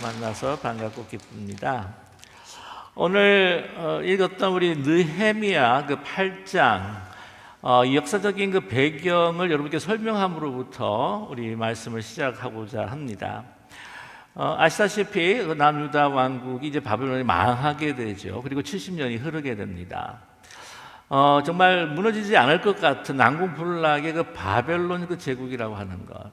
만나서 반갑고 기쁩니다. 오늘 읽었던 우리 느헤미야 그 8장 역사적인 그 배경을 여러분께 설명함으로부터 우리 말씀을 시작하고자 합니다. 아시다시피 그 남유다 왕국이 이제 바벨론이 망하게 되죠. 그리고 70년이 흐르게 됩니다. 정말 무너지지 않을 것 같은 난공불락의 그 바벨론 그 제국이라고 하는 것.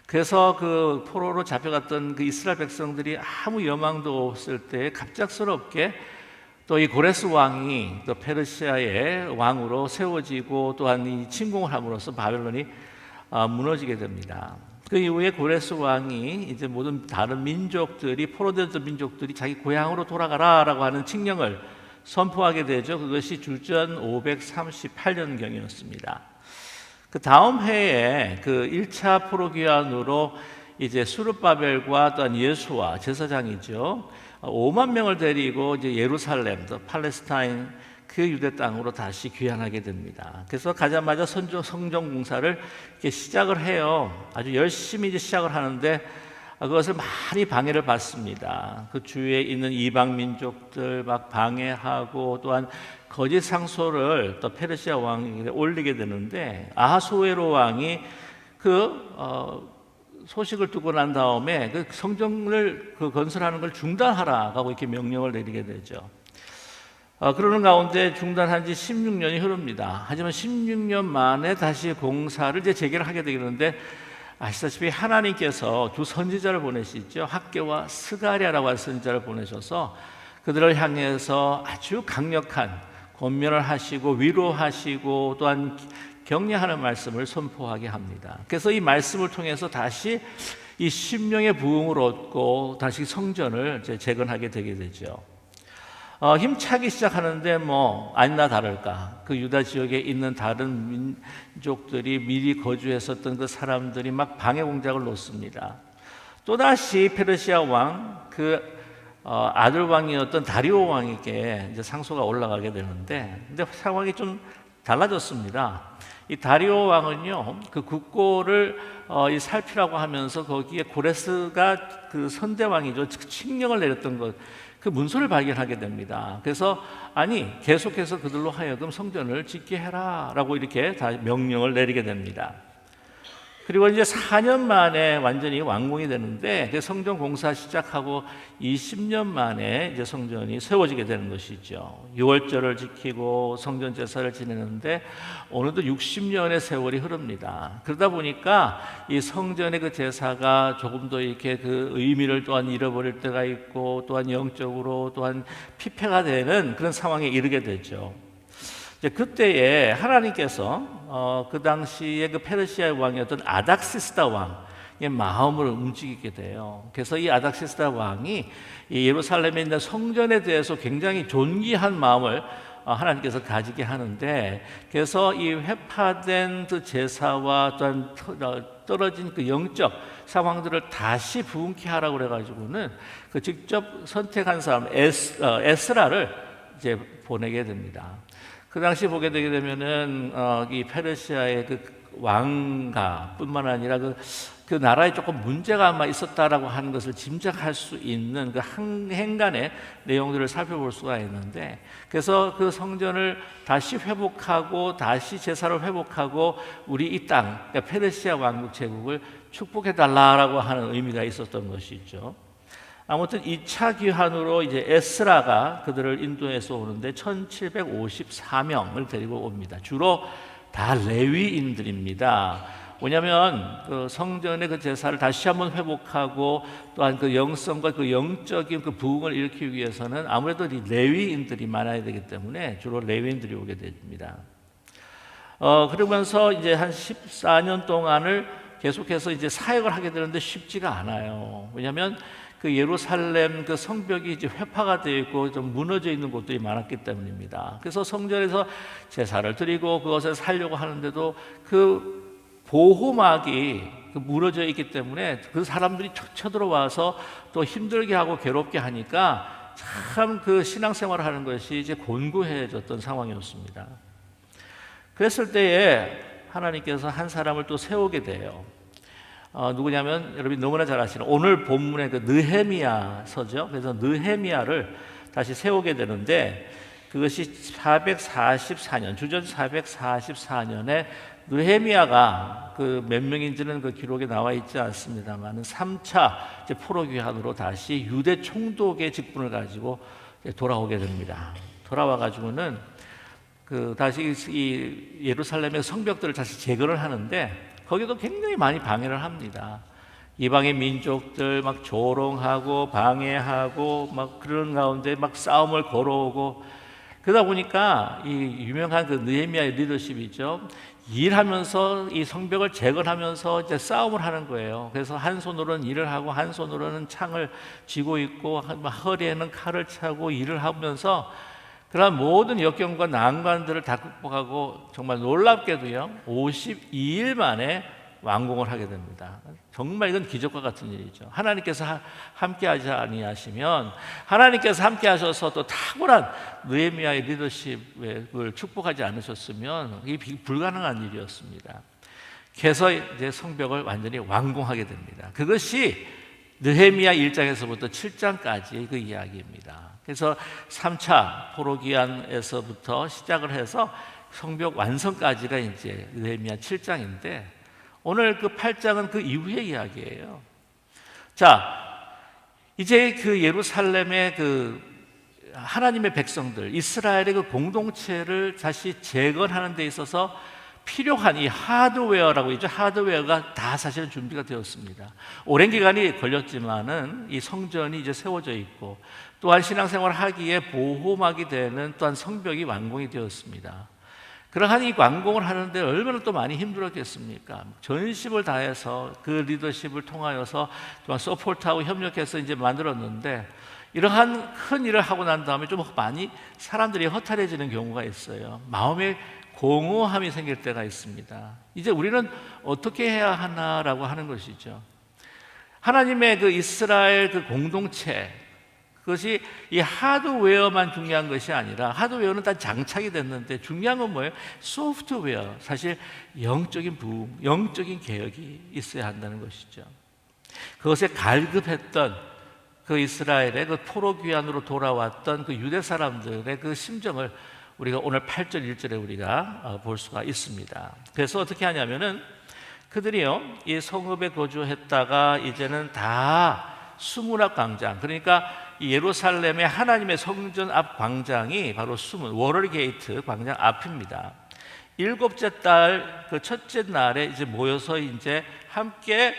그래서 그 포로로 잡혀갔던 그 이스라엘 백성들이 아무 여망도 없을 때 갑작스럽게 또 이 고레스 왕이 또 페르시아의 왕으로 세워지고 또한 이 침공을 함으로써 바벨론이 무너지게 됩니다. 그 이후에 고레스 왕이 이제 모든 다른 민족들이 포로되었던 민족들이 자기 고향으로 돌아가라라고 하는 칙령을 선포하게 되죠. 그것이 주전 538년경이었습니다. 그 다음 해에 그 1차 포로 귀환으로 이제 수르바벨과 또한 예수와 제사장이죠. 5만 명을 데리고 이제 예루살렘, 또 팔레스타인 그 유대 땅으로 다시 귀환하게 됩니다. 그래서 가자마자 성전 공사를 이렇게 시작을 해요. 아주 열심히 이제 시작을 하는데 그것을 많이 방해를 받습니다. 그 주위에 있는 이방 민족들 막 방해하고 또한 거짓 상소를 또 페르시아 왕에게 올리게 되는데 아하수에로 왕이 그 소식을 듣고 난 다음에 그 성전을 그 건설하는 걸 중단하라고 이렇게 명령을 내리게 되죠. 그러는 가운데 중단한 지 16년이 흐릅니다. 하지만 16년 만에 다시 공사를 이제 재개를 하게 되는데 아시다시피 하나님께서 두 선지자를 보내시죠. 학개와 스가랴라고 하는 선지자를 보내셔서 그들을 향해서 아주 강력한 권면을 하시고 위로하시고 또한 격려하는 말씀을 선포하게 합니다. 그래서 이 말씀을 통해서 다시 이 심령의 부흥을 얻고 다시 성전을 재건하게 되게 되죠. 힘차게 시작하는데 아니나 다를까 그 유다 지역에 있는 다른 민족들이 미리 거주했었던 그 사람들이 막 방해 공작을 놓습니다. 또다시 페르시아 왕 그 아들 왕이었던 다리오 왕에게 이제 상소가 올라가게 되는데 근데 상황이 좀 달라졌습니다. 이 다리오 왕은요 그 국고를 살피라고 하면서 거기에 고레스가 그 선대왕이죠 칙령을 내렸던 것 그 문서를 발견하게 됩니다. 그래서 계속해서 그들로 하여금 성전을 짓게 해라라고 이렇게 다 명령을 내리게 됩니다. 그리고 이제 4년 만에 완전히 완공이 되는데 그 성전 공사 시작하고 20년 만에 이제 성전이 세워지게 되는 것이죠. 유월절을 지키고 성전 제사를 지내는데 어느덧 60년의 세월이 흐릅니다. 그러다 보니까 이 성전의 그 제사가 조금 더 이렇게 그 의미를 또한 잃어버릴 때가 있고 또한 영적으로 또한 피폐가 되는 그런 상황에 이르게 되죠. 그때에 하나님께서 그 당시에 그 페르시아의 왕이었던 아닥시스다 왕의 마음을 움직이게 돼요. 그래서 이 아닥시스다 왕이 이 예루살렘에 있는 성전에 대해서 굉장히 존귀한 마음을 하나님께서 가지게 하는데 그래서 이 회파된 그 제사와 또한 떨어진 그 영적 상황들을 다시 부흥케 하라고 그래가지고는 그 직접 선택한 사람 에스라를 이제 보내게 됩니다. 그 당시 보게 되게 되면은 이 페르시아의 그 왕가뿐만 아니라 그 나라에 조금 문제가 아마 있었다라고 하는 것을 짐작할 수 있는 그 행간의 내용들을 살펴볼 수가 있는데 그래서 그 성전을 다시 회복하고 다시 제사를 회복하고 우리 이 땅 그러니까 페르시아 왕국 제국을 축복해 달라라고 하는 의미가 있었던 것이죠. 아무튼 2차 귀환으로 이제 에스라가 그들을 인도해서 오는데 1754명을 데리고 옵니다. 주로 다 레위인들입니다. 왜냐하면 그 성전의 그 제사를 다시 한번 회복하고 또한 그 영성과 그 영적인 그 부흥을 일으키기 위해서는 아무래도 이 레위인들이 많아야 되기 때문에 주로 레위인들이 오게 됩니다. 그러면서 이제 한 14년 동안을 계속해서 이제 사역을 하게 되는데 쉽지가 않아요. 왜냐하면 그 예루살렘 그 성벽이 이제 회파가 되어 있고 좀 무너져 있는 곳들이 많았기 때문입니다. 그래서 성전에서 제사를 드리고 그것을 살려고 하는데도 그 보호막이 무너져 있기 때문에 그 사람들이 쳐들어와서 또 힘들게 하고 괴롭게 하니까 참 그 신앙생활을 하는 것이 이제 곤고해졌던 상황이었습니다. 그랬을 때에 하나님께서 한 사람을 또 세우게 돼요. 누구냐면 여러분이 너무나 잘 아시는 오늘 본문의 그 느헤미야서죠. 그래서 느헤미야를 다시 세우게 되는데 그것이 444년 주전 444년에 느헤미야가 그 몇 명인지는 그 기록에 나와 있지 않습니다만 3차 포로귀환으로 다시 유대 총독의 직분을 가지고 돌아오게 됩니다. 돌아와 가지고는 그 다시 이 예루살렘의 성벽들을 다시 재건을 하는데 거기도 굉장히 많이 방해를 합니다. 이방의 민족들 막 조롱하고 방해하고 막 그런 가운데 막 싸움을 걸어오고 그러다 보니까 이 유명한 그 느헤미야의 리더십이죠. 일하면서 이 성벽을 재건하면서 이제 싸움을 하는 거예요. 그래서 한 손으로는 일을 하고 한 손으로는 창을 쥐고 있고 허리에는 칼을 차고 일을 하면서 그러한 모든 역경과 난관들을 다 극복하고 정말 놀랍게도요 52일 만에 완공을 하게 됩니다. 정말 이건 기적과 같은 일이죠. 하나님께서 함께하지 아니하시면 하나님께서 함께하셔서 또 탁월한 느헤미야의 리더십을 축복하지 않으셨으면 이게 불가능한 일이었습니다. 그래서 이제 성벽을 완전히 완공하게 됩니다. 그것이 느헤미야 1장에서부터 7장까지 그 이야기입니다. 그래서 3차 포로기환에서부터 시작을 해서 성벽 완성까지가 이제 느헤미야 7장인데 오늘 그 8장은 그 이후의 이야기예요. 자, 이제 그 예루살렘의 그 하나님의 백성들, 이스라엘의 그 공동체를 다시 재건하는 데 있어서 필요한 이 하드웨어라고 있죠. 하드웨어가 다 사실은 준비가 되었습니다. 오랜 기간이 걸렸지만은 이 성전이 이제 세워져 있고 또한 신앙생활을 하기에 보호막이 되는 또한 성벽이 완공이 되었습니다. 그러한 이 완공을 하는데 얼마나 또 많이 힘들었겠습니까? 전심을 다해서 그 리더십을 통하여서 또한 서포트하고 협력해서 이제 만들었는데 이러한 큰 일을 하고 난 다음에 좀 많이 사람들이 허탈해지는 경우가 있어요. 마음에 공허함이 생길 때가 있습니다. 이제 우리는 어떻게 해야 하나라고 하는 것이죠. 하나님의 그 이스라엘 그 공동체 그것이 이 하드웨어만 중요한 것이 아니라 하드웨어는 다 장착이 됐는데 중요한 건 뭐예요? 소프트웨어, 사실 영적인 부흥, 영적인 개혁이 있어야 한다는 것이죠. 그것에 갈급했던 그 이스라엘의 그 포로귀환으로 돌아왔던 그 유대 사람들의 그 심정을 우리가 오늘 8절 1절에 우리가 볼 수가 있습니다. 그래서 어떻게 하냐면은 그들이요 이 성읍에 거주했다가 이제는 다 수문앞 광장, 그러니까 이 예루살렘의 하나님의 성전 앞 광장이 바로 수문 워럴 게이트 광장 앞입니다. 일곱째 달 그 첫째 날에 이제 모여서 이제 함께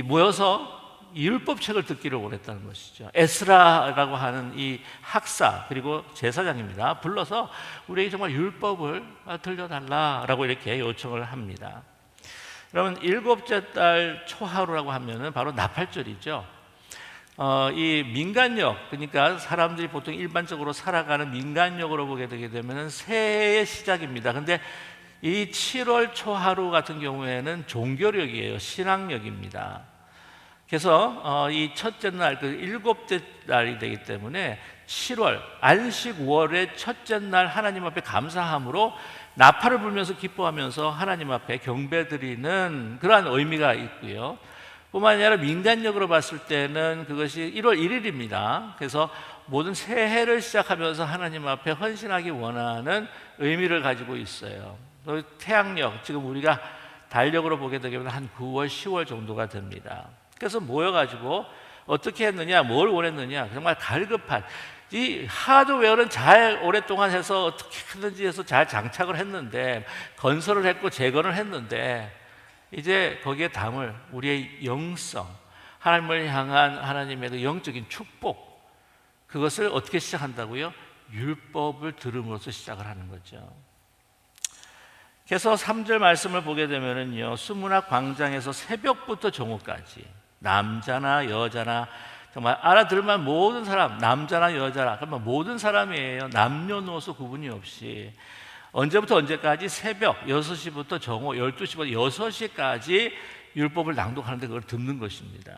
모여서 이 율법책을 듣기를 원했다는 것이죠. 에스라라고 하는 이 학사 그리고 제사장입니다. 불러서 우리에게 정말 율법을 들려달라라고 이렇게 요청을 합니다. 그러면 일곱째 달 초하루라고 하면은 바로 나팔절이죠. 이 민간력, 그러니까 사람들이 보통 일반적으로 살아가는 민간력으로 보게 되게 되면은 새해의 시작입니다. 근데 이 7월 초하루 같은 경우에는 종교력이에요. 신앙력입니다. 그래서 이 첫째 날, 그 일곱째 날이 되기 때문에 7월 안식월의 첫째 날 하나님 앞에 감사함으로 나팔을 불면서 기뻐하면서 하나님 앞에 경배드리는 그러한 의미가 있고요. 뿐만 아니라 민간력으로 봤을 때는 그것이 1월 1일입니다. 그래서 모든 새해를 시작하면서 하나님 앞에 헌신하기 원하는 의미를 가지고 있어요. 또 태양력, 지금 우리가 달력으로 보게 되면 한 9월, 10월 정도가 됩니다. 그래서 모여가지고 어떻게 했느냐, 뭘 원했느냐, 정말 갈급한 이 하드웨어는 잘 오랫동안 해서 어떻게 하든지 해서 잘 장착을 했는데 건설을 했고 재건을 했는데 이제 거기에 담을 우리의 영성, 하나님을 향한 하나님의 그 영적인 축복, 그것을 어떻게 시작한다고요? 율법을 들음으로써 시작을 하는 거죠. 그래서 3절 말씀을 보게 되면은요, 수문학 광장에서 새벽부터 정오까지 남자나 여자나 정말 알아들만 모든 사람, 남자나 여자나 그러면 모든 사람이에요. 남녀노소 구분이 없이 언제부터 언제까지 새벽 6시부터 정오 12시부터 6시까지 율법을 낭독하는데 그걸 듣는 것입니다.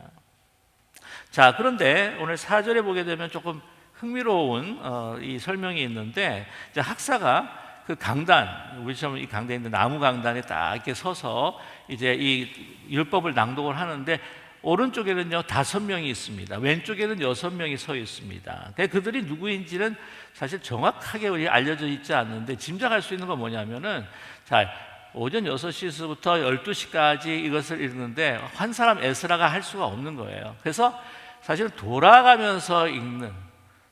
자, 그런데 오늘 4절에 보게 되면 조금 흥미로운 이 설명이 있는데 이제 학사가 그 강단, 우리처럼 이 강단에 있는 나무 강단에 딱 이렇게 서서 이제 이 율법을 낭독을 하는데 오른쪽에는요 5명이 있습니다. 왼쪽에는 6명이 서 있습니다. 그들이 누구인지는 사실 정확하게 우리 알려져 있지 않는데 짐작할 수 있는 건 뭐냐면은 자, 오전 6시부터 12시까지 이것을 읽는데 한 사람 에스라가 할 수가 없는 거예요. 그래서 사실 돌아가면서 읽는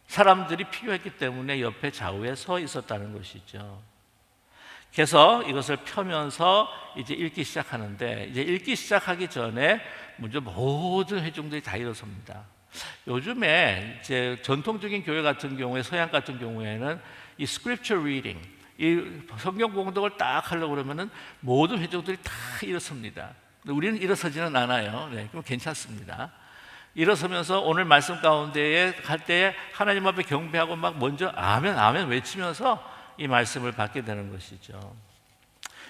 사람들이 필요했기 때문에 옆에 좌우에 서 있었다는 것이죠. 그래서 이것을 펴면서 이제 읽기 시작하는데 이제 읽기 시작하기 전에 먼저 모든 회중들이 다 일어섭니다. 요즘에 이제 전통적인 교회 같은 경우에 서양 같은 경우에는 이 scripture reading, 이 성경 공독을 딱 하려고 그러면은 모든 회중들이 다 일어섭니다. 우리는 일어서지는 않아요. 네, 그럼 괜찮습니다. 일어서면서 오늘 말씀 가운데에 갈 때에 하나님 앞에 경배하고 막 먼저 아멘 아멘 외치면서 이 말씀을 받게 되는 것이죠.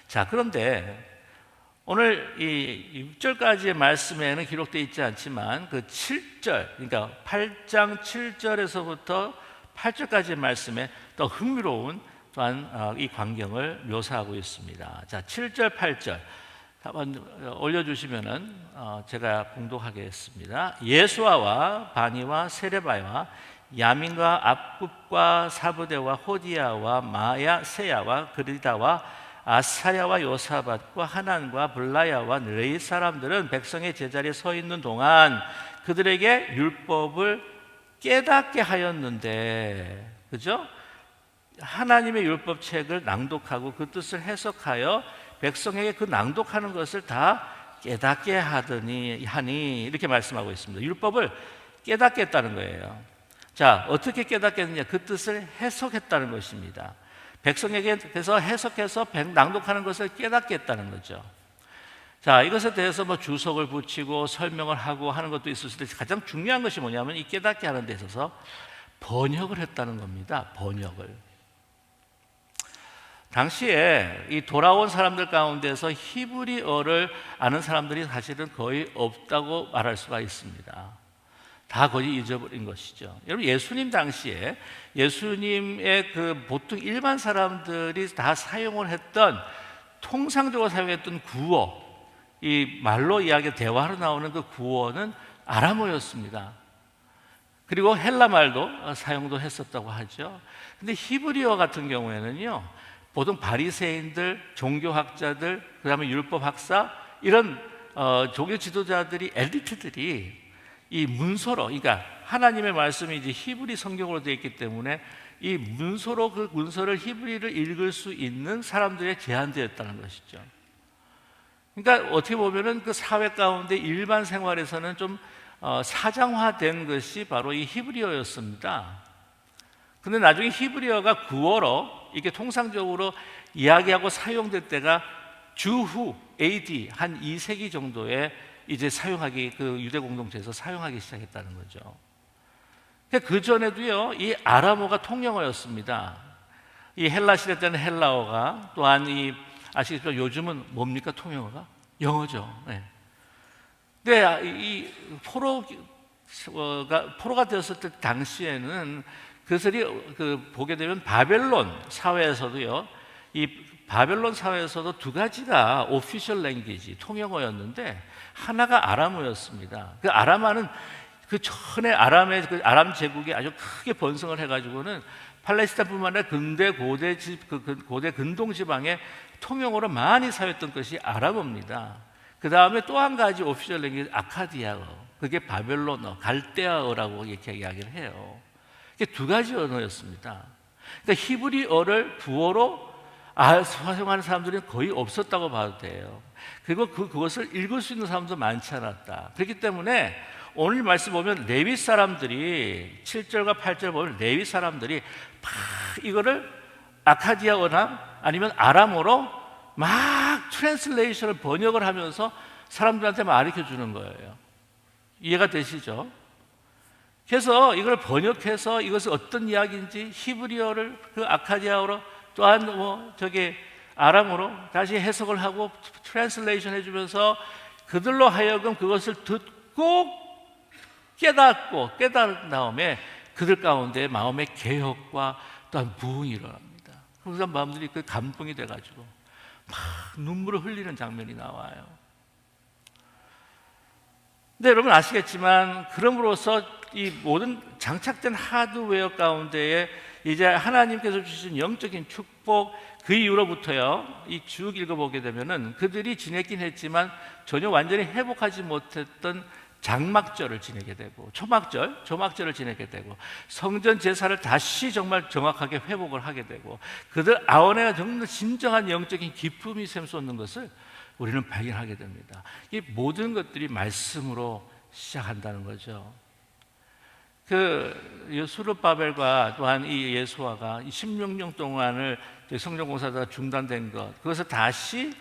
자, 그런데 오늘 이 6절까지의 말씀에는 기록되어 있지 않지만 그 7절, 그러니까 8장 7절에서부터 8절까지의 말씀에 더 흥미로운 또한 이 광경을 묘사하고 있습니다. 자, 7절, 8절 한번 올려주시면은 제가 봉독하겠습니다. 예수아와 바니와 세레바와 야민과 압굽과 사부대와 호디야와 마야 세야와 그리다와 아사야와 요사밧과 하난과 블라야와 레이 사람들은 백성의 제자리에 서 있는 동안 그들에게 율법을 깨닫게 하였는데, 그죠? 하나님의 율법책을 낭독하고 그 뜻을 해석하여 백성에게 그 낭독하는 것을 다 깨닫게 하니 이렇게 말씀하고 있습니다. 율법을 깨닫게 했다는 거예요. 자, 어떻게 깨닫게 했느냐? 그 뜻을 해석했다는 것입니다. 백성에게 그래서 해석해서 낭독하는 것을 깨닫게 했다는 거죠. 자, 이것에 대해서 뭐 주석을 붙이고 설명을 하고 하는 것도 있을 수 있는데 가장 중요한 것이 뭐냐면 이 깨닫게 하는 데 있어서 번역을 했다는 겁니다. 번역을. 당시에 이 돌아온 사람들 가운데서 히브리어를 아는 사람들이 사실은 거의 없다고 말할 수가 있습니다. 다 거의 잊어버린 것이죠. 여러분, 예수님 당시에 예수님의 그 보통 일반 사람들이 다 사용을 했던 통상적으로 사용했던 구어, 이 말로 이야기 대화로 나오는 그 구어는 아람어였습니다. 그리고 헬라 말도 사용도 했었다고 하죠. 근데 히브리어 같은 경우에는요, 보통 바리새인들, 종교학자들, 그다음에 율법학사 이런 종교 지도자들이 엘리트들이 이 문서로, 그러니까 하나님의 말씀이 이제 히브리 성경으로 되어 있기 때문에 이 문서로 그 문서를 히브리를 읽을 수 있는 사람들에 제한되었다는 것이죠. 그러니까 어떻게 보면은 그 사회 가운데 일반 생활에서는 좀 사장화된 것이 바로 이 히브리어였습니다. 근데 나중에 히브리어가 구어로 이게 통상적으로 이야기하고 사용될 때가 주후 AD 한 2세기 정도에 이제 사용하기, 그 유대 공동체에서 사용하기 시작했다는 거죠. 그 전에도요, 이 아람어가 통영어였습니다. 이 헬라 시대 때는 헬라어가, 또한 이 아시겠지만 요즘은 뭡니까 통영어가? 영어죠. 네. 근데 이 포로가 되었을 때 당시에는 그것을 보게 되면 바벨론 사회에서도요, 이 바벨론 사회에서도 두 가지가 오피셜 랭귀지 통영어였는데 하나가 아람어였습니다. 그 아람어는 그 전에 그 아람 제국이 아주 크게 번성을 해가지고는 팔레스타인뿐만 아니라 고대 근동 지방에 통영어로 많이 사용했던 것이 아람어입니다. 그 다음에 또 한 가지 오피셜 랭귀지 아카디아어, 그게 바벨론어, 갈대아어라고 이렇게 이야기를 해요. 이게 두 가지 언어였습니다. 그러니까 히브리어를 구어로 사용하는 사람들은 거의 없었다고 봐도 돼요. 그리고 그것을 읽을 수 있는 사람도 많지 않았다. 그렇기 때문에 오늘 말씀 보면 레위 사람들이 7절과 8절 보면 레위 사람들이 막 이거를 아카디아어나 아니면 아람어로 막 트랜슬레이션을 번역을 하면서 사람들한테 가르쳐 주는 거예요. 이해가 되시죠? 그래서 이걸 번역해서 이것이 어떤 이야기인지 히브리어를 그 아카디아어로 또한 아람어로 다시 해석을 하고 트랜슬레이션 해주면서 그들로 하여금 그것을 듣고 깨달은 다음에 그들 가운데 마음의 개혁과 또한 부흥이 일어납니다. 그런 마음들이 그 감동이 돼가지고 막 눈물을 흘리는 장면이 나와요. 근데 여러분 아시겠지만 그럼으로써 이 모든 장착된 하드웨어 가운데에 이제 하나님께서 주신 영적인 축복, 그 이후로부터요, 이 쭉 읽어보게 되면은 그들이 지냈긴 했지만 전혀 완전히 회복하지 못했던 장막절을 지내게 되고 조막절을 지내게 되고 성전 제사를 다시 정말 정확하게 회복을 하게 되고 그들 아원에 정말 진정한 영적인 기쁨이 샘솟는 것을 우리는 발견하게 됩니다. 이 모든 것들이 말씀으로 시작한다는 거죠. 그 수르바벨과 또한 이 예수아가 16년 동안을 성전 공사가 중단된 것, 그것을 다시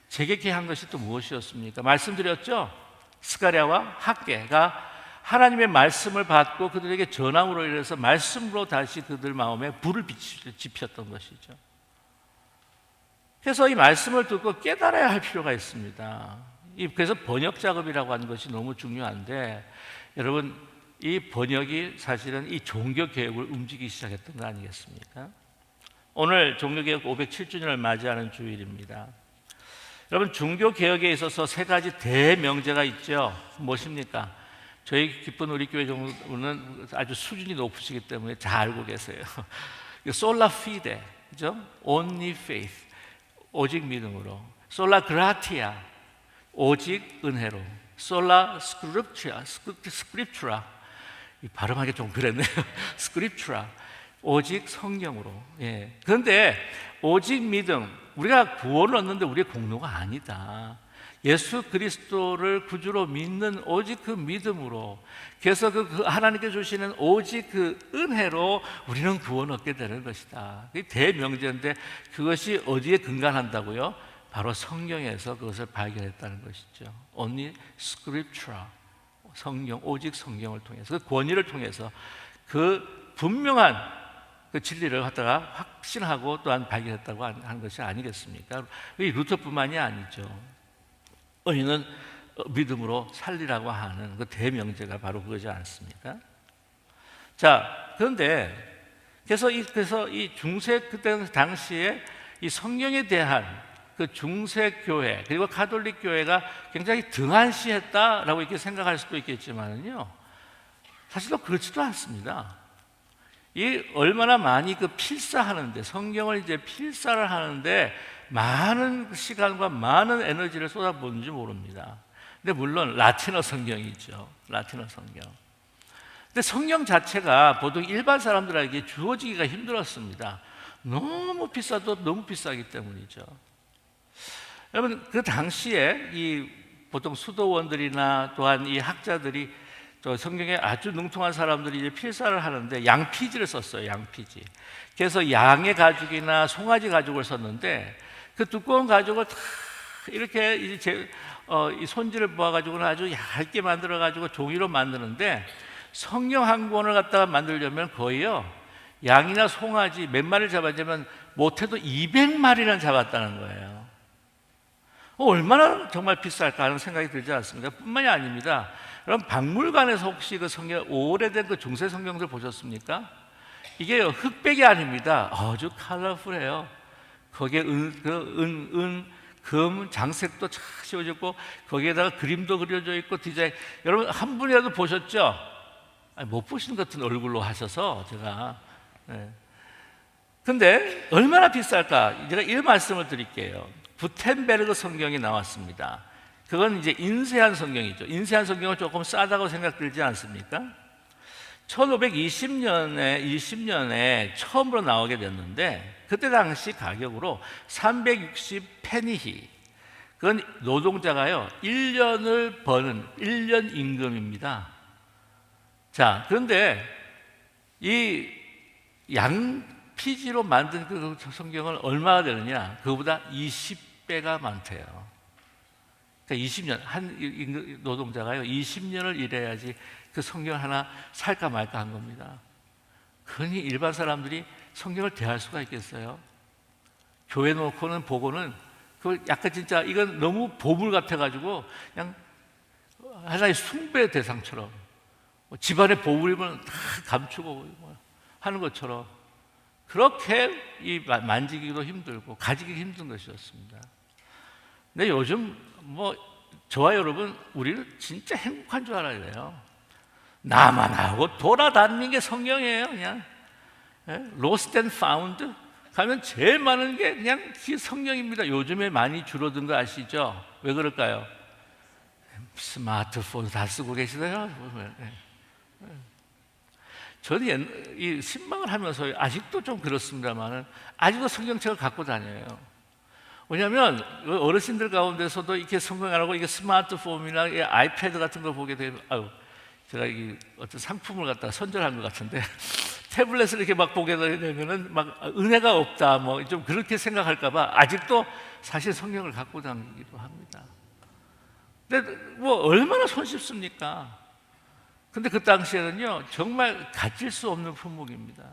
재개케 한 것이 또 무엇이었습니까? 말씀드렸죠. 스가랴와 학개가 하나님의 말씀을 받고 그들에게 전함으로 인해서 말씀으로 다시 그들 마음에 불을 지폈던 것이죠. 그래서 이 말씀을 듣고 깨달아야 할 필요가 있습니다. 그래서 번역 작업이라고 하는 것이 너무 중요한데, 여러분 이 번역이 사실은 이 종교개혁을 움직이기 시작했던 거 아니겠습니까? 오늘 종교개혁 507주년을 맞이하는 주일입니다. 여러분 종교개혁에 있어서 세 가지 대명제가 있죠. 무엇입니까? 저희 기쁜 우리 교회 정도는 아주 수준이 높으시기 때문에 잘 알고 계세요. 솔라 피데, 그죠? Only faith, 오직 믿음으로. 솔라 그라티아, 오직 은혜로. 솔라 스크립추라, 발음하기 좀 그랬네요. 스크립추라, 오직 성령으로. 예. 그런데 오직 믿음, 우리가 구원을 얻는데 우리의 공로가 아니다. 예수 그리스도를 구주로 믿는 오직 그 믿음으로, 그래서 그 하나님께 주시는 오직 그 은혜로 우리는 구원을 얻게 되는 것이다. 그게 대명제인데 그것이 어디에 근간한다고요? 바로 성경에서 그것을 발견했다는 것이죠. Only Scripture, 성경, 오직 성경을 통해서, 그 권위를 통해서 그 분명한 그 진리를 갖다가 확신하고 또한 발견했다고 하는 것이 아니겠습니까? 이 루터뿐만이 아니죠. 우리는 믿음으로 살리라고 하는 그 대명제가 바로 그거지 않습니까? 자, 그런데 그래서 이 중세 그때 당시에 이 성경에 대한 그 중세 교회 그리고 가톨릭 교회가 굉장히 등한시했다라고 이렇게 생각할 수도 있겠지만요, 사실은 그렇지도 않습니다. 이 얼마나 많이 그 필사하는데, 성경을 이제 필사를 하는데 많은 시간과 많은 에너지를 쏟아붓는지 모릅니다. 근데 물론 라틴어 성경이죠. 라틴어 성경. 근데 성경 자체가 보통 일반 사람들에게 주어지기가 힘들었습니다. 너무 비싸도 너무 비싸기 때문이죠. 여러분 그 당시에 이 보통 수도원들이나 또한 이 학자들이 또 성경에 아주 능통한 사람들이 이제 필사를 하는데 양피지를 썼어요. 양피지. 그래서 양의 가죽이나 송아지 가죽을 썼는데 그 두꺼운 가죽을 다 이렇게 이제 이 손질을 모아가지고는 아주 얇게 만들어가지고 종이로 만드는데, 성경 한 권을 갖다가 만들려면 거의요, 양이나 송아지 몇 마리를 잡았냐면 못해도 200마리는 잡았다는 거예요. 얼마나 정말 비쌀까 하는 생각이 들지 않습니까? 뿐만이 아닙니다. 여러분 박물관에서 혹시 그 성경, 오래된 그 중세 성경들 보셨습니까? 이게 흑백이 아닙니다. 아주 컬러풀해요. 거기에 금 장색도 착 씌워졌고 거기에다가 그림도 그려져 있고 디자인. 여러분 한 분이라도 보셨죠? 아니, 못 보시는 것 같은 얼굴로 하셔서 제가. 네. 근데 얼마나 비쌀까? 제가 이 말씀을 드릴게요. 구텐베르그 성경이 나왔습니다. 그건 이제 인쇄한 성경이죠. 인쇄한 성경은 조금 싸다고 생각들지 않습니까? 1520년에 처음으로 나오게 됐는데 그때 당시 가격으로 360페니히, 그건 노동자가요 1년을 버는 1년 임금입니다. 자, 그런데 이 양피지로 만든 그 성경은 얼마가 되느냐? 그거보다 20배가 많대요. 그러니까 20년, 한 노동자가요 20년을 일해야지 그 성경 하나 살까 말까 한 겁니다. 그러니 일반 사람들이 성경을 대할 수가 있겠어요? 교회 놓고는 보고는 그 약간 진짜 이건 너무 보물 같아가지고 그냥 하나의 숭배 대상처럼, 집안의 보물이면 다 감추고 하는 것처럼 그렇게 만지기도 힘들고 가지기 힘든 것이었습니다. 근데 요즘 저와 여러분 우리는 진짜 행복한 줄 알아야 돼요. 나만 하고 돌아다니는 게 성경이에요. 그냥 Lost and Found 가면 제일 많은 게 그냥 성경입니다. 요즘에 많이 줄어든 거 아시죠? 왜 그럴까요? 스마트폰 다 쓰고 계시나요? 저는 이 신방을 하면서 아직도 좀 그렇습니다만 아직도 성경책을 갖고 다녀요. 왜냐하면 어르신들 가운데서도 이렇게 성경 안 하고 이게 스마트폰이나 아이패드 같은 걸 보게 되면 제가 이 어떤 상품을 갖다가 선전한 것 같은데 태블릿을 이렇게 막 보게 되면은 막 은혜가 없다 좀 그렇게 생각할까봐 아직도 사실 성경을 갖고 다니기도 합니다. 근데 얼마나 손쉽습니까? 근데 그 당시에는요 정말 가질 수 없는 품목입니다.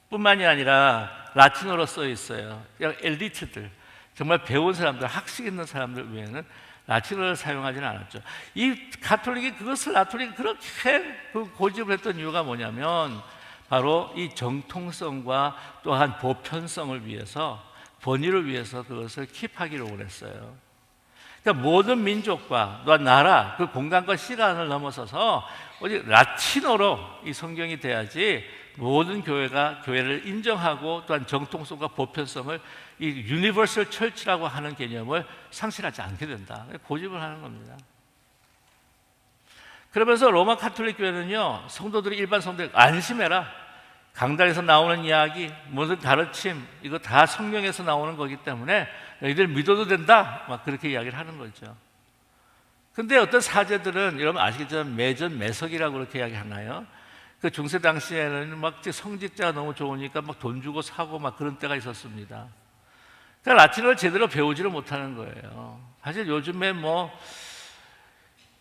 뿐만이 아니라 라틴어로 써 있어요. 엘리트들, 정말 배운 사람들, 학식 있는 사람들 외에는 라틴어를 사용하지는 않았죠. 이 가톨릭이 그렇게 고집을 했던 이유가 뭐냐면 바로 이 정통성과 또한 보편성을 위해서, 번위를 위해서 그것을 킵하기를 원했어요. 그러니까 모든 민족과 또한 나라, 그 공간과 시간을 넘어서서 오직 라틴어로 이 성경이 돼야지 모든 교회가 교회를 인정하고 또한 정통성과 보편성을 이 유니버설 철치라고 하는 개념을 상실하지 않게 된다. 고집을 하는 겁니다. 그러면서 로마 가톨릭 교회는요 성도들이, 일반 성도들 안심해라, 강단에서 나오는 이야기, 모든 가르침 이거 다 성경에서 나오는 거기 때문에 너희들 믿어도 된다, 막 그렇게 이야기를 하는 거죠. 근데 어떤 사제들은 여러분 아시겠지만 매전 매석이라고 그렇게 이야기하나요? 그 중세 당시에는 막 성직자가 너무 좋으니까 막 돈 주고 사고 막 그런 때가 있었습니다. 그러니까 라틴어를 제대로 배우지를 못하는 거예요. 사실 요즘에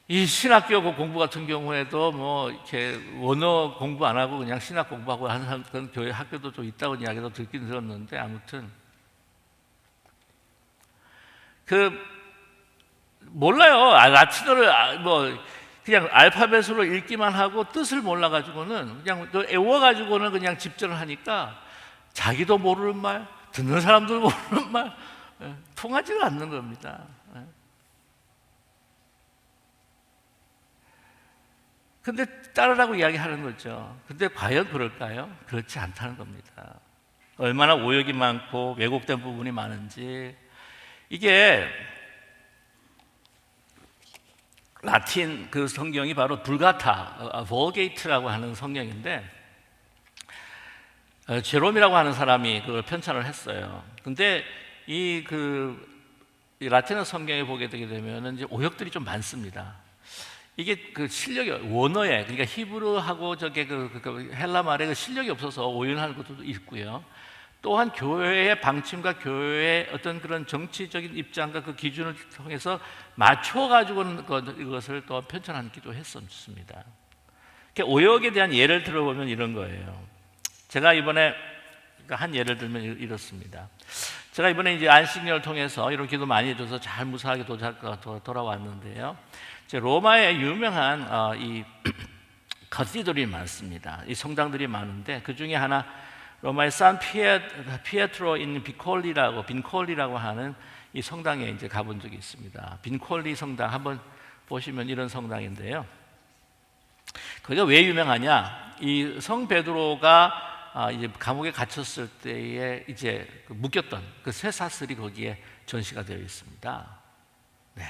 이 신학교 공부 같은 경우에도 이렇게 원어 공부 안 하고 그냥 신학 공부하고 하는 그런 교회 학교도 좀 있다고 이야기도 듣긴 들었는데, 아무튼 몰라요. 라틴어를 그냥 알파벳으로 읽기만 하고 뜻을 몰라가지고는 그냥 외워가지고는 그냥 집전을 하니까 자기도 모르는 말, 듣는 사람도 모르는 말, 통하지가 않는 겁니다. 근데 따르라고 이야기하는 거죠. 근데 과연 그럴까요? 그렇지 않다는 겁니다. 얼마나 오역이 많고 왜곡된 부분이 많은지. 이게 라틴 그 성경이 바로 불가타, 볼게이트라고 하는 성경인데 제롬이라고 하는 사람이 그걸 편찬을 했어요. 근데 이 라틴어 성경에 보게 되게 되면은 이제 오역들이 좀 많습니다. 이게 그 실력이 원어에, 그러니까 히브리하고 저게 헬라 말에 그 실력이 없어서 오연하는 것도 있고요. 또한 교회의 방침과 교회의 어떤 그런 정치적인 입장과 그 기준을 통해서 맞춰가지고는 이것을 또 편찬하기도 했었습니다. 오역에 대한 예를 들어보면 이런 거예요. 제가 이번에 한 예를 들면 이렇습니다. 제가 이번에 이제 안식년을 통해서 이런 기도 많이 해줘서 잘 무사하게 돌아왔는데요. 로마에 유명한 이 카테드럴이 많습니다. 이 성당들이 많은데 그 중에 하나 로마의 산 피에트로 있는 빈콜리라고 하는 이 성당에 이제 가본 적이 있습니다. 빈콜리 성당 한번 보시면 이런 성당인데요. 거기가 왜 유명하냐? 이 성 베드로가 이제 감옥에 갇혔을 때에 이제 묶였던 그 쇠사슬이 거기에 전시가 되어 있습니다. 네.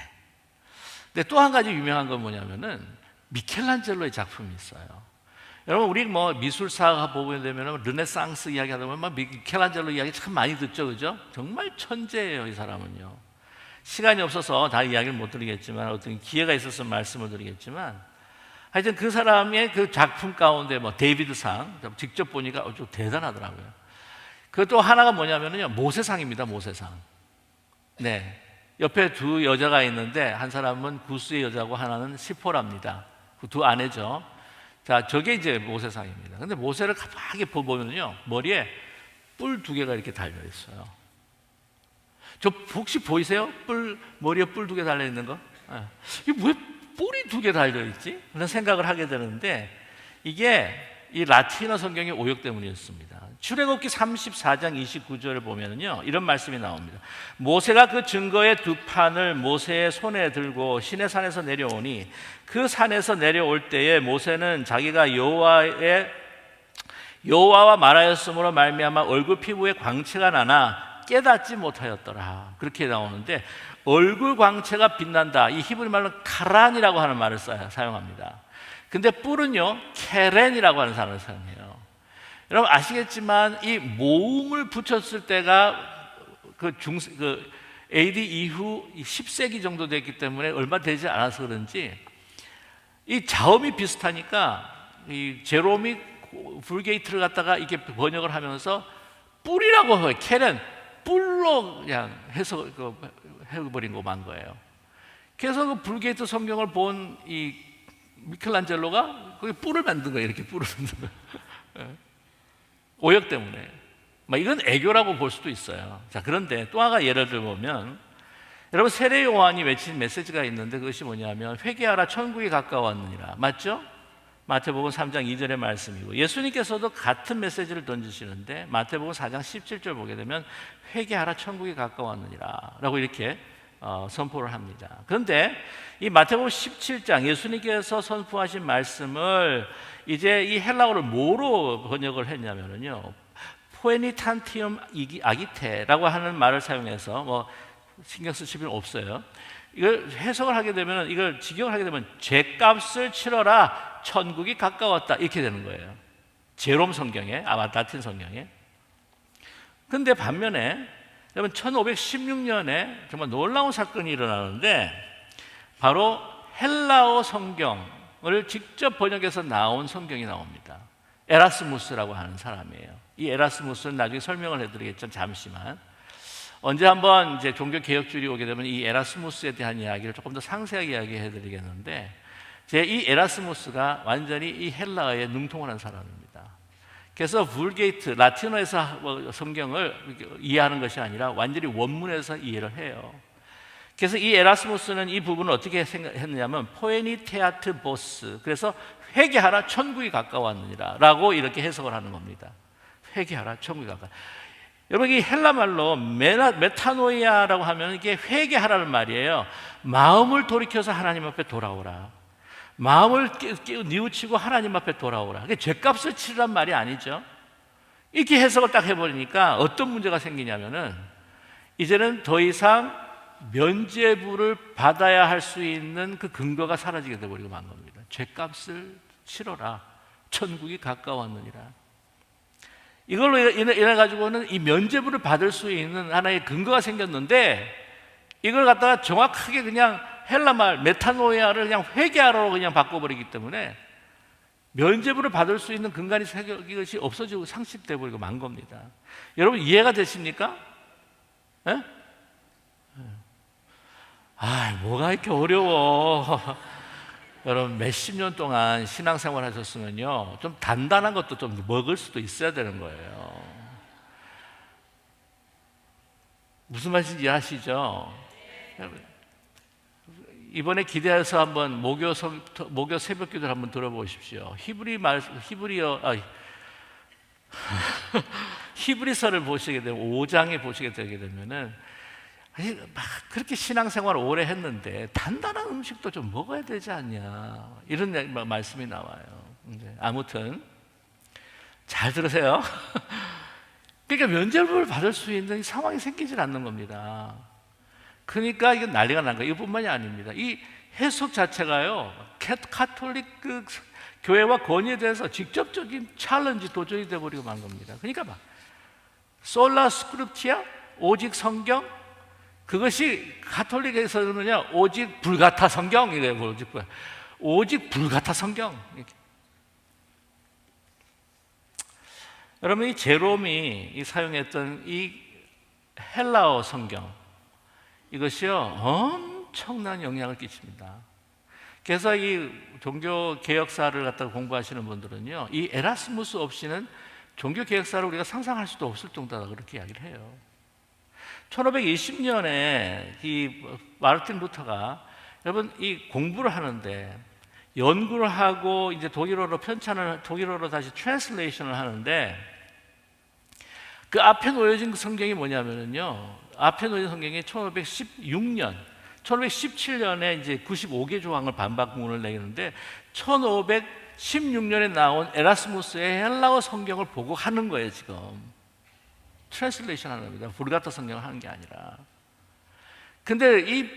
근데 또 한 가지 유명한 건 뭐냐면은 미켈란젤로의 작품이 있어요. 여러분 우리 미술사 보게 되면 르네상스 이야기하다 보면 미켈란젤로 이야기 참 많이 듣죠, 그죠? 정말 천재예요, 이 사람은요. 시간이 없어서 다 이야기를 못 드리겠지만 어떤 기회가 있어서 말씀을 드리겠지만, 하여튼 그 사람의 그 작품 가운데 데이비드상 직접 보니까 좀 대단하더라고요. 그것도 하나가 뭐냐면요, 모세상입니다, 모세상. 네. 옆에 두 여자가 있는데 한 사람은 구스의 여자고 하나는 시포라입니다. 그 두 아내죠. 자, 저게 이제 모세상입니다. 근데 모세를 가만히 보면요, 머리에 뿔 두 개가 이렇게 달려 있어요. 저 혹시 보이세요? 머리에 뿔 두 개 달려 있는 거? 이게 왜 뿔이 두 개 달려 있지? 그런 생각을 하게 되는데 이게 이 라틴어 성경의 오역 때문이었습니다. 출애굽기 34장 29절을 보면요, 이런 말씀이 나옵니다. 모세가 그 증거의 두 판을 모세의 손에 들고 시내산에서 내려오니 그 산에서 내려올 때에 모세는 자기가 여호와와 말하였으므로 말미암아 얼굴 피부에 광채가 나나 깨닫지 못하였더라. 그렇게 나오는데, 얼굴 광채가 빛난다, 이 히브리 말로 카란이라고 하는 말을 사용합니다. 근데 뿔은요, 케렌이라고 하는 단어를 사용해요. 여러분 아시겠지만 이 모음을 붙였을 때가 AD 이후 10세기 정도 됐기 때문에 얼마 되지 않아서 그런지 이 자음이 비슷하니까 이 제롬이 불게이트를 갖다가 이렇게 번역을 하면서 뿔이라고 해요. 케렌, 뿔로 그냥 해버린 거 만 거예요. 그래서 그 불게이트 성경을 본 이 미켈란젤로가 거기 뿔을 만든 거예요. 이렇게 뿔을 만든 거예요. 오역 때문에. 이건 애교라고 볼 수도 있어요. 자, 그런데 또 하나 예를 들면, 여러분 세례 요한이 외친 메시지가 있는데 그것이 뭐냐면 회개하라 천국이 가까웠느니라. 맞죠? 마태복음 3장 2절의 말씀이고, 예수님께서도 같은 메시지를 던지시는데 마태복음 4장 17절 보게 되면 회개하라 천국이 가까웠느니라 라고 이렇게 선포를 합니다. 그런데 이 마태복음 17장 예수님께서 선포하신 말씀을 이제 이 헬라어를 뭐로 번역을 했냐면요, 포에니탄티움 아기테라고 하는 말을 사용해서 신경 쓰실 필요는 없어요. 이걸 해석을 하게 되면, 이걸 직역을 하게 되면 죄값을 치러라 천국이 가까웠다 이렇게 되는 거예요. 제롬 성경에, 라틴 성경에. 근데 반면에 여러분 1516년에 정말 놀라운 사건이 일어나는데, 바로 헬라어 성경을 직접 번역해서 나온 성경이 나옵니다. 에라스무스라고 하는 사람이에요. 이 에라스무스는 나중에 설명을 해드리겠지만 잠시만, 언제 한번 이제 종교 개혁주의 오게 되면 이 에라스무스에 대한 이야기를 조금 더 상세하게 이야기해 드리겠는데, 이 에라스무스가 완전히 이 헬라어에 능통한 사람입니다. 그래서 vulgate, 라틴어에서 성경을 이해하는 것이 아니라 완전히 원문에서 이해를 해요. 그래서 이 에라스무스는 이 부분을 어떻게 했느냐면 포에니테아트 보스, 그래서 회개하라 천국이 가까웠느니라 라고 이렇게 해석을 하는 겁니다. 회개하라 천국이 가까워. 여러분 이 헬라 말로 메타노이아라고 하면 이게 회개하라는 말이에요. 마음을 돌이켜서 하나님 앞에 돌아오라, 마음을 뉘우치고 하나님 앞에 돌아오라. 그게 죄값을 치르란 말이 아니죠. 이렇게 해석을 딱 해버리니까 어떤 문제가 생기냐면은, 이제는 더 이상 면죄부를 받아야 할 수 있는 그 근거가 사라지게 돼버리고 만 겁니다. 죄값을 치러라 천국이 가까웠느니라. 이걸로 인해 가지고는 이 면죄부를 받을 수 있는 하나의 근거가 생겼는데, 이걸 갖다가 정확하게 그냥 헬라말 메타노이아를 그냥 회개하라로 그냥 바꿔버리기 때문에 면죄부를 받을 수 있는 근간이 이것이 없어지고 상실돼 버리고 만 겁니다. 여러분 이해가 되십니까? 에? 뭐가 이렇게 어려워. 여러분 몇십 년 동안 신앙생활 하셨으면요, 좀 단단한 것도 좀 먹을 수도 있어야 되는 거예요. 무슨 말인지 이해하시죠? 이번에 기대해서 한번 목요 새벽 기도를 한번 들어보십시오. 히브리서를 보시게 되면 5장에 보시게 되게 되면은 막 그렇게 신앙생활을 오래 했는데 단단한 음식도 좀 먹어야 되지 않냐 이런 말씀이 나와요. 아무튼 잘 들으세요. 그러니까 면죄부를 받을 수 있는 상황이 생기질 않는 겁니다. 그러니까 이건 난리가 난 거예요. 이것뿐만이 아닙니다. 이 해석 자체가요, 카톨릭 교회와 권위에 대해서 직접적인 챌린지, 도전이 되어버리고 만 겁니다. 그러니까 솔라 스크립티아, 오직 성경, 그것이 가톨릭에서는요 오직 불가타 성경, 이래요. 오직 불가타 성경. 여러분 이 제롬이 사용했던 이 헬라어 성경, 이것이요 엄청난 영향을 끼칩니다. 그래서 이 종교 개혁사를 갖다가 공부하시는 분들은요, 이 에라스무스 없이는 종교 개혁사를 우리가 상상할 수도 없을 정도다 그렇게 이야기를 해요. 1520년에 이 마르틴 루터가 여러분 이 공부를 하는데, 연구를 하고 이제 독일어로 다시 트랜슬레이션을 하는데, 그 앞에 놓여진 그 성경이 뭐냐면요, 앞에 놓여진 성경이 1517년에 이제 95개 조항을 반박문을 내는데 1516년에 나온 에라스무스의 헬라어 성경을 보고 하는 거예요. 지금 트랜슬레이션 하는 겁니다. 불가타 성경을 하는 게 아니라. 근데 이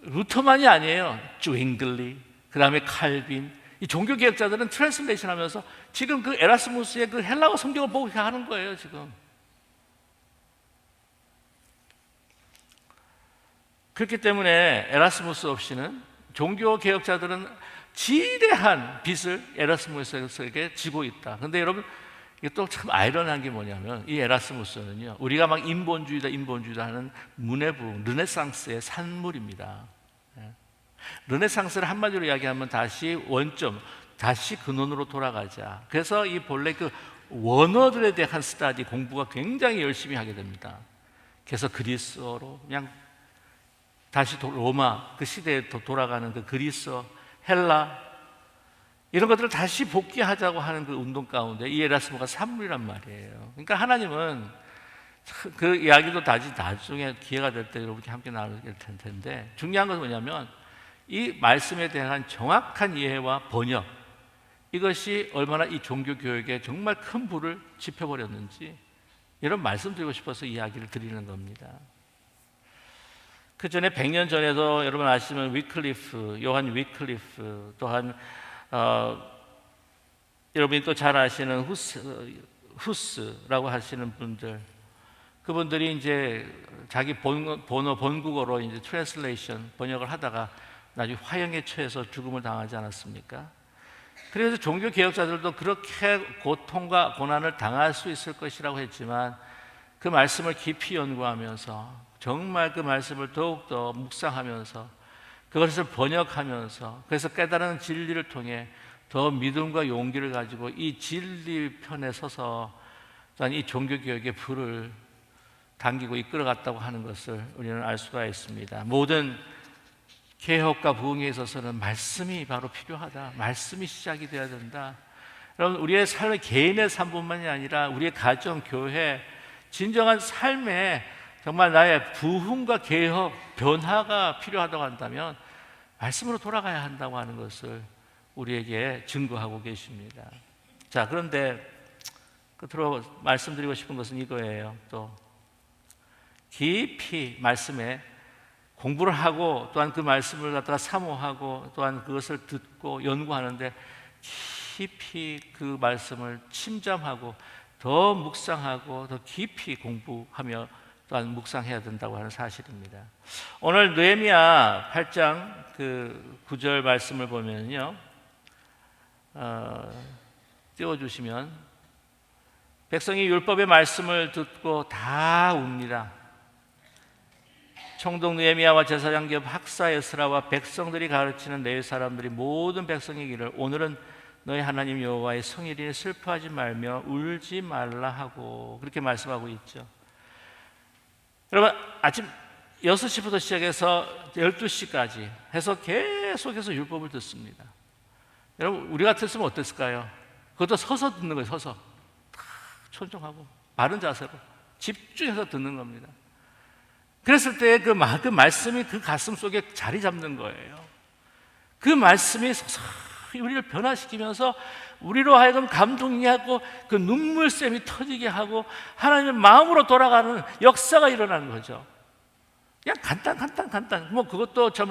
루터만이 아니에요. 쭝글리, 그 다음에 칼빈, 이 종교개혁자들은 트랜슬레이션 하면서 지금 그 에라스무스의 그 헬라어 성경을 보고 하는 거예요. 지금. 그렇기 때문에 에라스무스 없이는 종교개혁자들은 지대한 빚을 에라스무스에게 지고 있다. 그런데 여러분, 이게 또 참 아이러니한 게 뭐냐면 이 에라스무스는요, 우리가 막 인본주의다 하는 문해부 르네상스의 산물입니다. 르네상스를 한마디로 이야기하면 다시 원점, 다시 근원으로 돌아가자. 그래서 이 본래 그 원어들에 대한 스터디 공부가 굉장히 열심히 하게 됩니다. 그래서 그리스어로 그냥 다시 로마 그 시대에 돌아가는 그 그리스어, 헬라 이런 것들을 다시 복귀하자고 하는 그 운동 가운데 이 에라스무가 산물이란 말이에요. 그러니까 하나님은 그 이야기도 나중에 기회가 될 때 여러분께 함께 나누게 될 텐데, 중요한 것은 뭐냐면 이 말씀에 대한 정확한 이해와 번역, 이것이 얼마나 이 종교교육에 정말 큰 불을 지펴버렸는지 이런 말씀드리고 싶어서 이야기를 드리는 겁니다. 그 전에 100년 전에도 여러분 아시면 요한 위클리프, 또한 여러분이 또 잘 아시는 후스라고 하시는 분들, 그분들이 이제 자기 본국어로 이제 트랜슬레이션 번역을 하다가 나중에 화형에 처해서 죽음을 당하지 않았습니까? 그래서 종교 개혁자들도 그렇게 고통과 고난을 당할 수 있을 것이라고 했지만 그 말씀을 깊이 연구하면서 정말 그 말씀을 더욱더 묵상하면서 그것을 번역하면서, 그래서 깨달은 진리를 통해 더 믿음과 용기를 가지고 이 진리 편에 서서 이 종교개혁의 불을 당기고 이끌어갔다고 하는 것을 우리는 알 수가 있습니다. 모든 개혁과 부흥에 있어서는 말씀이 바로 필요하다. 말씀이 시작이 되어야 된다. 여러분, 우리의 삶의 개인의 삶뿐만이 아니라 우리의 가정, 교회, 진정한 삶에 정말 나의 부흥과 개혁, 변화가 필요하다고 한다면 말씀으로 돌아가야 한다고 하는 것을 우리에게 증거하고 계십니다. 자, 그런데 끝으로 말씀드리고 싶은 것은 이거예요. 또 깊이 말씀에 공부를 하고 또한 그 말씀을 갖다가 사모하고 또한 그것을 듣고 연구하는데 깊이 그 말씀을 침잠하고 더 묵상하고 더 깊이 공부하며 또한 묵상해야 된다고 하는 사실입니다. 오늘 느헤미야 8장 그 9절 말씀을 보면요, 띄워주시면, 백성이 율법의 말씀을 듣고 다 웁니다. 총독 느헤미야와 제사장 겸 학사 에스라와 백성들이 가르치는 레위 사람들이 모든 백성에게 이르기를 오늘은 너희 하나님 여호와의 성일이니 슬퍼하지 말며 울지 말라 하고, 그렇게 말씀하고 있죠. 여러분, 아침 6시부터 시작해서 12시까지 해서 계속해서 율법을 듣습니다. 여러분, 우리 같았으면 어땠을까요? 그것도 서서 듣는 거예요. 서서 천정하고 바른 자세로 집중해서 듣는 겁니다. 그랬을 때 그 말씀이 그 가슴 속에 자리 잡는 거예요. 그 말씀이 서서히 우리를 변화시키면서 우리로 하여금 감동이 하고 그 눈물샘이 터지게 하고 하나님의 마음으로 돌아가는 역사가 일어나는 거죠. 그냥 간단. 뭐 그것도 참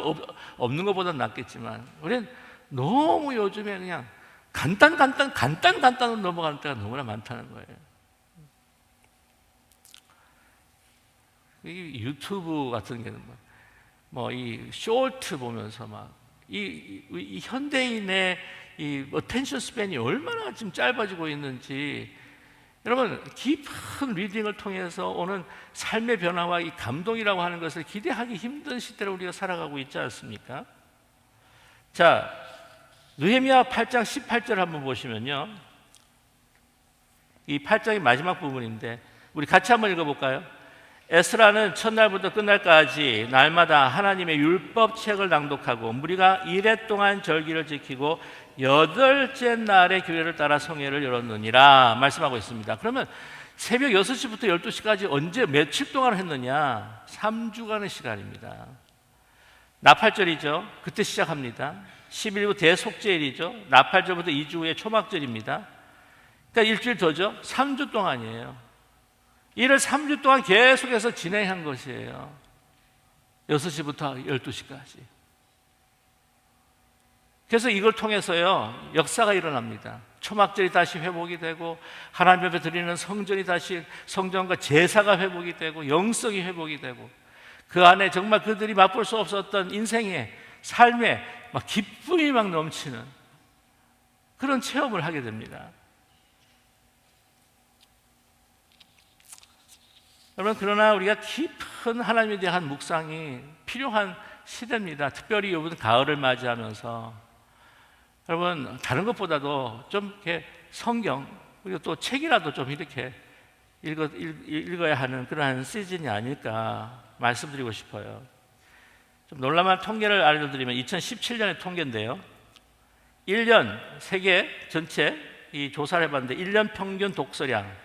없는 것보다 낫겠지만 우리는 너무 요즘에 그냥 간단으로 넘어가는 때가 너무나 많다는 거예요. 이 유튜브 같은 게는 뭐 이 쇼트 보면서 막 이 현대인의 이 어텐션 스팬이 얼마나 지금 짧아지고 있는지, 여러분 깊은 리딩을 통해서 오는 삶의 변화와 이 감동이라고 하는 것을 기대하기 힘든 시대를 우리가 살아가고 있지 않습니까? 자, 느헤미야 8장 18절 한번 보시면요, 이 8장의 마지막 부분인데 우리 같이 한번 읽어볼까요? 에스라는 첫날부터 끝날까지 날마다 하나님의 율법책을 낭독하고 무리가 이래 동안 절기를 지키고 여덟째 날에 규례를 따라 성회를 열었느니라 말씀하고 있습니다. 그러면 새벽 6시부터 12시까지 언제 며칠 동안 했느냐? 3주간의 시간입니다. 나팔절이죠. 그때 시작합니다. 10일부 대속죄일이죠. 나팔절부터 2주 후에 초막절입니다. 그러니까 일주일 더죠. 3주 동안이에요. 이를 3주 동안 계속해서 진행한 것이에요. 6시부터 12시까지. 그래서 이걸 통해서요, 역사가 일어납니다. 초막절이 다시 회복이 되고, 하나님 앞에 드리는 성전이 다시, 성전과 제사가 회복이 되고, 영성이 회복이 되고, 그 안에 정말 그들이 맛볼 수 없었던 인생의 삶에 막 기쁨이 막 넘치는 그런 체험을 하게 됩니다. 여러분, 그러나 우리가 깊은 하나님에 대한 묵상이 필요한 시대입니다. 특별히 이번 가을을 맞이하면서 여러분, 다른 것보다도 좀 이렇게 성경 그리고 또 책이라도 좀 이렇게 읽어야 하는 그러한 시즌이 아닐까 말씀드리고 싶어요. 좀 놀라운 통계를 알려드리면 2017년의 통계인데요. 1년 세계 전체 이 조사를 해봤는데 1년 평균 독서량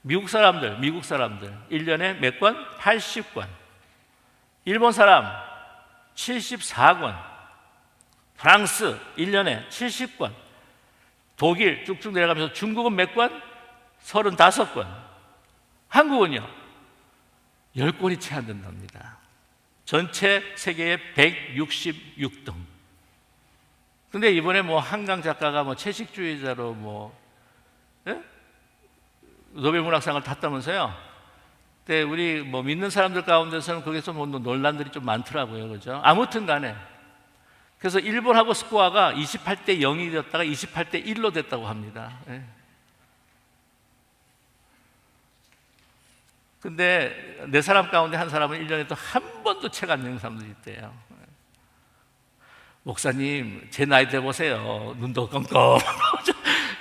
미국 사람들 1년에 몇 권? 80권. 일본 사람 74권. 프랑스 1년에 70권. 독일 쭉쭉 내려가면서 중국은 몇 권? 35권. 한국은요? 10권이 채 안 된답니다. 전체 세계의 166등. 근데 이번에 뭐 한강 작가가 뭐 채식주의자로 뭐 노벨 문학상을 탔다면서요? 근데 우리 뭐 믿는 사람들 가운데서는 거기서 뭐 논란들이 좀 많더라고요, 그죠? 아무튼 간에 그래서 일본하고 스코어가 28대 0이 되었다가 28대 1로 됐다고 합니다. 예. 근데 네 사람 가운데 한 사람은 1년에 또 한 번도 책 안 읽는 사람들이 있대요. 목사님, 제 나이 돼 보세요. 눈도 껌껌.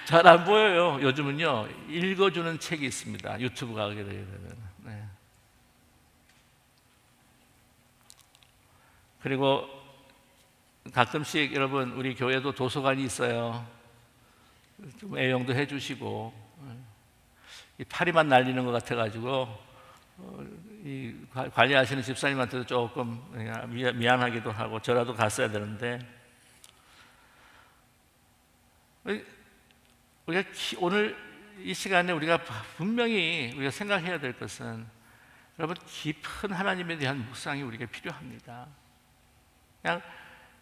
잘 안 보여요. 요즘은요, 읽어주는 책이 있습니다. 유튜브 가게 되면. 네. 그리고 가끔씩 여러분, 우리 교회도 도서관이 있어요. 좀 애용도 해주시고, 이 파리만 날리는 것 같아가지고, 이 관리하시는 집사님한테도 조금 미안하기도 하고, 저라도 갔어야 되는데, 우리가 오늘 이 시간에 우리가 분명히 우리가 생각해야 될 것은 여러분, 깊은 하나님에 대한 묵상이 우리가 필요합니다. 그냥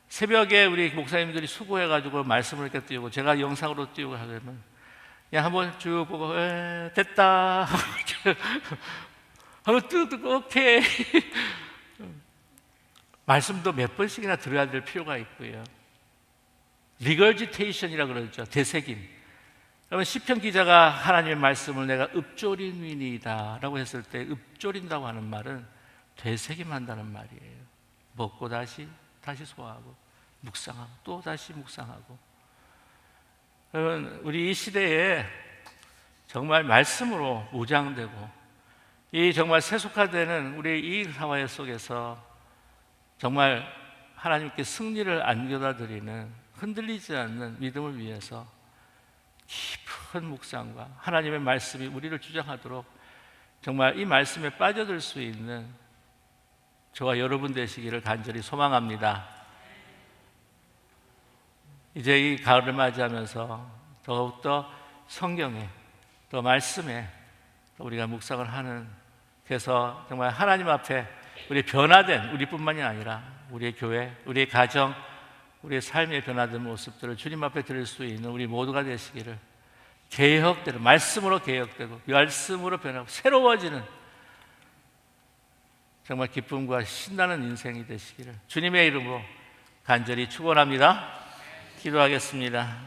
새벽에 우리 목사님들이 수고해가지고 말씀을 이렇게 띄우고 제가 영상으로 띄우고 하려면 그냥 한번 쭉 보고 됐다 한번 뜯고 오케이 말씀도 몇 번씩이나 들어야 될 필요가 있고요. 리거지테이션이라고 그러죠. 되새김. 여러분, 시편 기자가 하나님의 말씀을 내가 읊조리니이다 라고 했을 때 읊조린다고 하는 말은 되새김한다는 말이에요. 먹고 다시 소화하고 묵상하고 또 다시 묵상하고. 여러분, 우리 이 시대에 정말 말씀으로 무장되고 이 정말 세속화되는 우리 이 사회 속에서 정말 하나님께 승리를 안겨다 드리는 흔들리지 않는 믿음을 위해서 깊은 묵상과 하나님의 말씀이 우리를 주장하도록 정말 이 말씀에 빠져들 수 있는 저와 여러분 되시기를 간절히 소망합니다. 이제 이 가을을 맞이하면서 더욱더 성경에 또 말씀에 또 우리가 묵상을 하는, 그래서 정말 하나님 앞에 우리 변화된 우리뿐만이 아니라 우리의 교회, 우리의 가정, 우리의 삶의 변화된 모습들을 주님 앞에 드릴 수 있는 우리 모두가 되시기를, 개혁되는 말씀으로 개혁되고 말씀으로 변하고 새로워지는 정말 기쁨과 신나는 인생이 되시기를 주님의 이름으로 간절히 축원합니다. 기도하겠습니다.